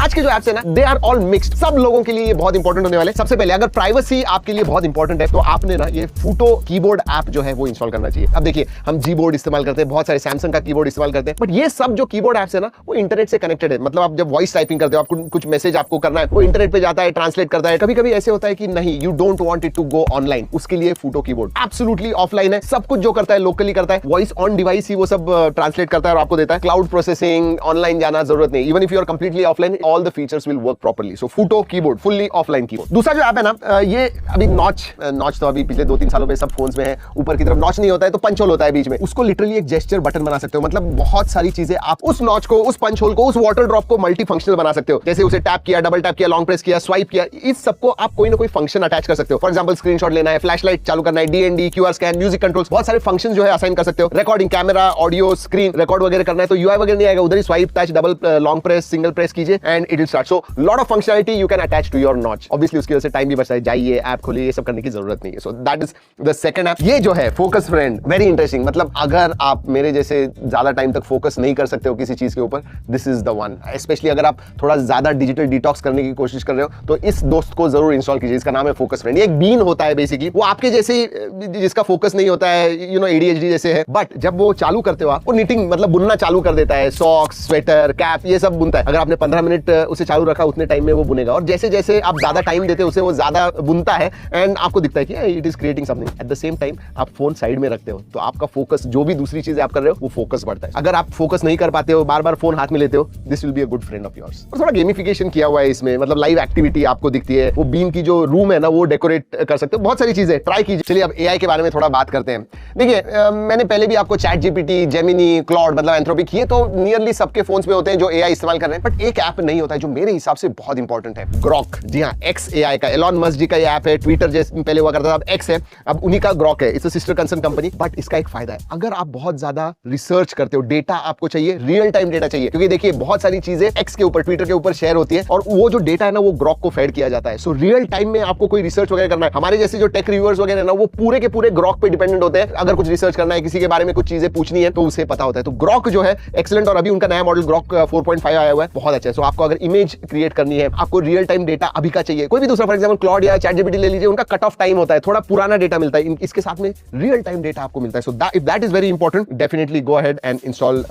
आज के जो एप्स है ना, दे आर ऑल मिक्स्ड। सब लोगों के लिए ये बहुत इंपॉर्टेंट होने वाले। सबसे पहले अगर प्राइवेसी आपके लिए बहुत इंपॉर्टेंट है तो आपने ना ये फूटो कीबोर्ड ऐप जो है वो इंस्टॉल करना चाहिए। अब देखिए, हम जी बोर्ड इस्तेमाल करते हैं, बहुत सारे सैमसंग का कीबोर्ड इस्तेमाल करते हैं, बट ये सब जो कीबोर्ड ऐप्स है ना, वो इंटरनेट से कनेक्टेड है। मतलब आप जब वॉइस टाइपिंग करते हो, आपको कुछ मैसेज आपको करना है, वो इंटरनेट पे जाता है, ट्रांसलेट करता है। कभी कभी ऐसे होता है कि नहीं, you don't want it to go online, उसके लिए फूटो कीबोर्ड एब्सोल्युटली ऑफलाइन है। सब कुछ जो करता है लोकली करता है, वॉइस ऑन डिवाइस ही वो सब ट्रांसलेट करता है और आपको देता है। क्लाउड प्रोसेसिंग, ऑनलाइन जाना जरूरत नहीं। Even if you are completely offline, all the features will work properly. So Futo keyboard fully offline keyboard. दूसरा जो ऐप है ना, ये अभी नॉच तो अभी पिछले 2-3 सालों में सब फोन्स में है। ऊपर की तरफ नॉच नहीं होता है तो पंच होल होता है बीच में, उसको लिटरली एक जेस्चर बटन बना सकते हो। मतलब बहुत सारी चीजें आप उस नॉच को, उस पंच होल को, उस वाटर ड्रॉप को मल्टी फंक्शनल बना सकते हो। जैसे उसे टैप किया, डबल टैप किया, लॉन्ग प्रेस किया, स्वाइप किया, इस सबको आप कोई ना कोई फंक्शन अटैच कर सकते हो। फॉर एग्जांपल स्क्रीनशॉट लेना है, फ्लैशलाइट चालू करना है, DND, QR scan, music controls, बहुत सारे फंक्शन जो है असाइन कर सकते हो। Recording, camera, audio, screen record वगैरह करना है तो यूआई वगैरह नहीं आएगा, उधर ही swipe, touch, double, long press, single press कीजिए and it will start. So lot of functionality you can attach to your notch. Obviously उसकी वजह से टाइम भी बचता है, जाइए ऐप खोलिए, ये सब करने की जरूरत नहीं है। So that is the second app. ये जो है फोकस फ्रेंड, वेरी इंटरेस्टिंग। मतलब अगर आप मेरे जैसे ज्यादा टाइम तक फोकस नहीं कर सकते हो किसी चीज के ऊपर, this is the one. Specially अगर आप थोड़ा ज्यादा डिजिटल डिटॉक्स करने की कोशिश कर रहे हो तो इस दोस्त को जरूर इंस्टॉल कीजिए। इसका नाम है फोकस फ्रेंड। ये एक बीन होता है बेसिकली, वो आपके जैसे जिसका फोकस नहीं होता है, यू नो एडीएचडी जैसे है, बट जब वो चालू करते हो आप, वो निटिंग मतलब बुनना चालू कर देता है। सॉक्स, स्वेटर, कैप, ये सब बुनता है। अगर आपने 15 मिनट उसे चालू रखा, उतने टाइम में वो बुनेगा। और जैसे जैसे आप ज्यादा टाइम देते हो उसे, वो ज्यादा बुनता है एंड आपको दिखता है कि it is creating something. At the same time आप फोन साइड में रखते हो तो आपका फोकस, जो भी दूसरी चीजें आप कर रहे हो, वो फोकस बढ़ता है। अगर आप फोकस नहीं कर पाते हो, बार बार फोन हाथ में लेते हो, this will be a good friend of yours. और थोड़ा गेमिफिकेशन किया हुआ है इसमें, मतलब लाइव एक्टिविटी आपको दिखती है। वो बीन की जो रूम है ना, वो डेकोरेट कर सकते हो। बहुत सारी चीजें ट्राई कीजिए। चलिए अब एआई के बारे में थोड़ा बात करते हैं। देखिए, मैंने पहले भी आपको चैट जीपीटी, जेमिनी, क्लॉड मतलब एंथ्रोपिक, ये तो नियरली सबके फोन्स में होते हैं जो एआई इस्तेमाल कर रहे हैं। बट एक ऐप नहीं होता है जो मेरे हिसाब से बहुत इंपॉर्टेंट है, ग्रॉक। जी हाँ, एक्स एआई का, एलॉन मस्क जी का ये ऐप है। ट्विटर जैसे पहले हुआ करता था, अब एक्स है, अब उन्हीं का ग्रॉक है। It's a sister concern company. But इसका एक फायदा है, अगर आप बहुत ज्यादा रिसर्च करते हो, डेटा आपको चाहिए, रियल टाइम डेटा चाहिए, क्योंकि देखिए बहुत सारी चीजें एक्स के ऊपर, ट्विटर के ऊपर शेयर होती है और वो जो डेटा है ना, वो ग्रॉक को फेड किया जाता है। सो रियल टाइम में आपको कोई रिसर्च वगैरह करना है, हमारे जैसे जो टेक रिव्यूअर्स वगैरह है ना, वो पूरे के पूरे ग्रॉक पे डिपेंडेंट होते हैं। अगर कुछ रिसर्च करना है, किसी के बारे में कुछ चीजें पूछनी है, तो उसे पता होता है। तो ग्रॉक जो है एक्सीलेंट, और अभी उनका नया मॉडल ग्रॉक 4.5 आया हुआ है, बहुत अच्छा है। सो आपको अगर इमेज क्रिएट करनी है, आपको रियल टाइम डेटा अभी का चाहिए, कोई भी दूसरा, फॉर एग्जांपल क्लॉड या चैट जीपीटी ले लीजिए, उनका कट ऑफ टाइम होता है, थोड़ा पुराना डेटा मिलता है। इसके साथ में रियल टाइम डेटा आपको मिलता है। So if that is very important, definitely go ahead and install